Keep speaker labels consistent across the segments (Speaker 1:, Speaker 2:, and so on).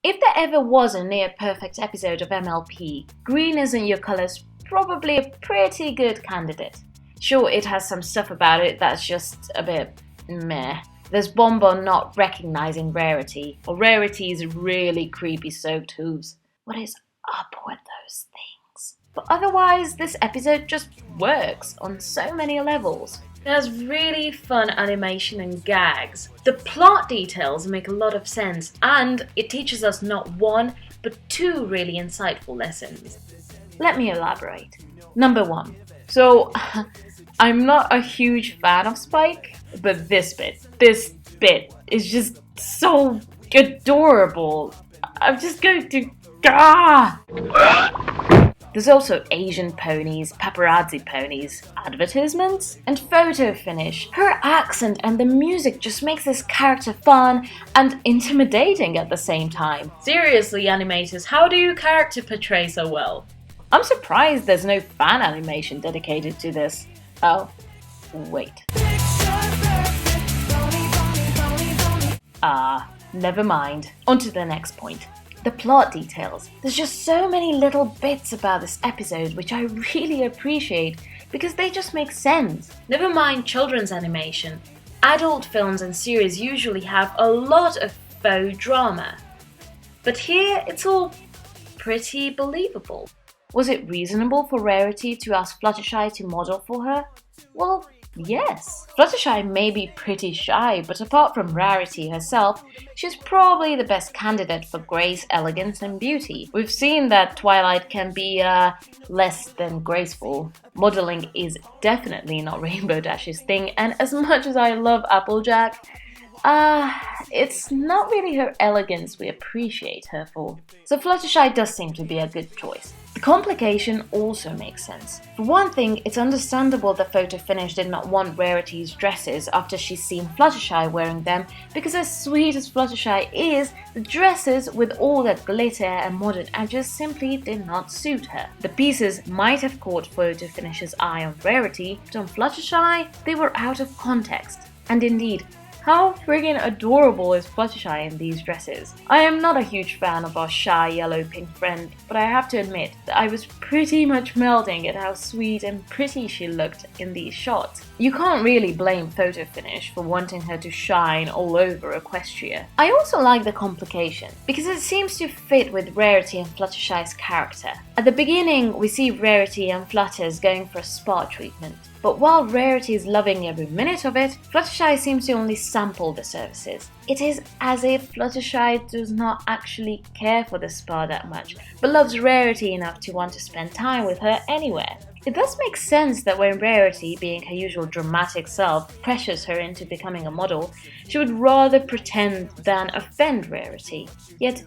Speaker 1: If there ever was a near-perfect episode of MLP, green isn't your color's probably a pretty good candidate. Sure, it has some stuff about it that's just a bit meh. There's Bonbon not recognizing Rarity, or Rarity's really creepy soaked hooves. What is up with those things? But otherwise, this episode just works on so many levels. It has really fun animation and gags. The plot details make a lot of sense, and it teaches us not one, but two really insightful lessons. Let me elaborate. Number 1. So, I'm not a huge fan of Spike, but this bit is just so adorable. I'm just going to... There's also Asian ponies, paparazzi ponies, advertisements, and photo finish. Her accent and the music just makes this character fun and intimidating at the same time. Seriously, animators, how do you character portray so well? I'm surprised there's no fan animation dedicated to this. Oh, wait. Never mind. On to the next point. The plot details. There's just so many little bits about this episode which I really appreciate because they just make sense. Never mind children's animation. Adult films and series usually have a lot of faux drama. But here it's all pretty believable. Was it reasonable for Rarity to ask Fluttershy to model for her? Well, yes. Fluttershy may be pretty shy, but apart from Rarity herself, she's probably the best candidate for grace, elegance, and beauty. We've seen that Twilight can be less than graceful. Modeling is definitely not Rainbow Dash's thing, and as much as I love Applejack, it's not really her elegance we appreciate her for. So Fluttershy does seem to be a good choice. The complication also makes sense. For one thing, it's understandable that Photo Finish did not want Rarity's dresses after she's seen Fluttershy wearing them, because as sweet as Fluttershy is, the dresses with all that glitter and modern edges simply did not suit her. The pieces might have caught Photo Finish's eye on Rarity, but on Fluttershy, they were out of context. And indeed, how friggin' adorable is Fluttershy in these dresses? I am not a huge fan of our shy yellow-pink friend, but I have to admit that I was pretty much melting at how sweet and pretty she looked in these shots. You can't really blame Photo Finish for wanting her to shine all over Equestria. I also like the complication, because it seems to fit with Rarity and Fluttershy's character. At the beginning, we see Rarity and Flutters going for a spa treatment. But while Rarity is loving every minute of it, Fluttershy seems to only sample the services. It is as if Fluttershy does not actually care for the spa that much, but loves Rarity enough to want to spend time with her anywhere. It does make sense that when Rarity, being her usual dramatic self, pressures her into becoming a model, she would rather pretend than offend Rarity. Yet,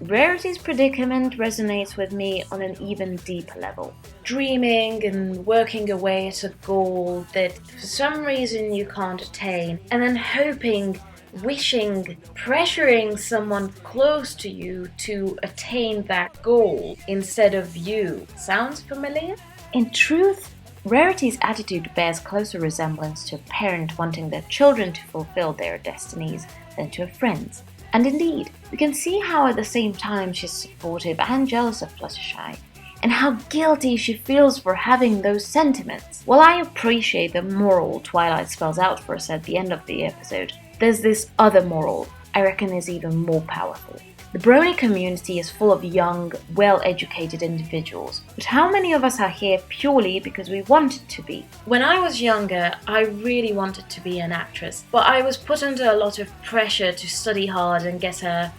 Speaker 1: Rarity's predicament resonates with me on an even deeper level. Dreaming and working away at a goal that for some reason you can't attain, and then hoping, wishing, pressuring someone close to you to attain that goal instead of you. Sounds familiar? In truth, Rarity's attitude bears closer resemblance to a parent wanting their children to fulfill their destinies than to her friends. And indeed, we can see how at the same time she's supportive and jealous of Fluttershy, and how guilty she feels for having those sentiments. While I appreciate the moral Twilight spells out for us at the end of the episode, there's this other moral I reckon is even more powerful. The Brony community is full of young, well-educated individuals, but how many of us are here purely because we wanted to be? When I was younger, I really wanted to be an actress, but I was put under a lot of pressure to study hard and get a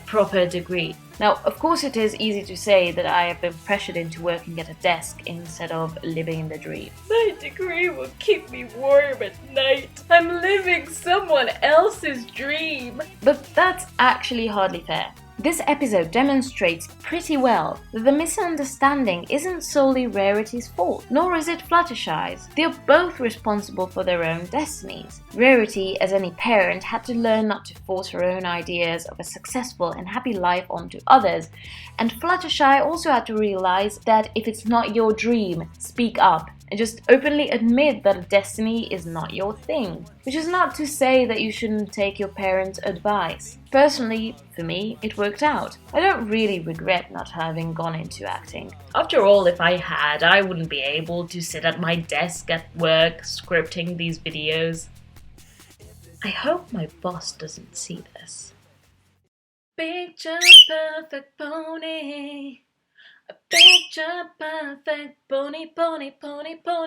Speaker 1: proper degree. Now, of course it is easy to say that I have been pressured into working at a desk instead of living the dream. My degree will keep me warm at night. I'm living someone else's dream. But that's actually hardly fair. This episode demonstrates pretty well that the misunderstanding isn't solely Rarity's fault, nor is it Fluttershy's. They are both responsible for their own destinies. Rarity, as any parent, had to learn not to force her own ideas of a successful and happy life onto others, and Fluttershy also had to realize that if it's not your dream, speak up and just openly admit that destiny is not your thing. Which is not to say that you shouldn't take your parents' advice. Personally, for me, it worked out. I don't really regret not having gone into acting. After all, if I had, I wouldn't be able to sit at my desk at work scripting these videos. I hope my boss doesn't see this. Picture perfect pony. A picture perfect pony, pony, pony, pony.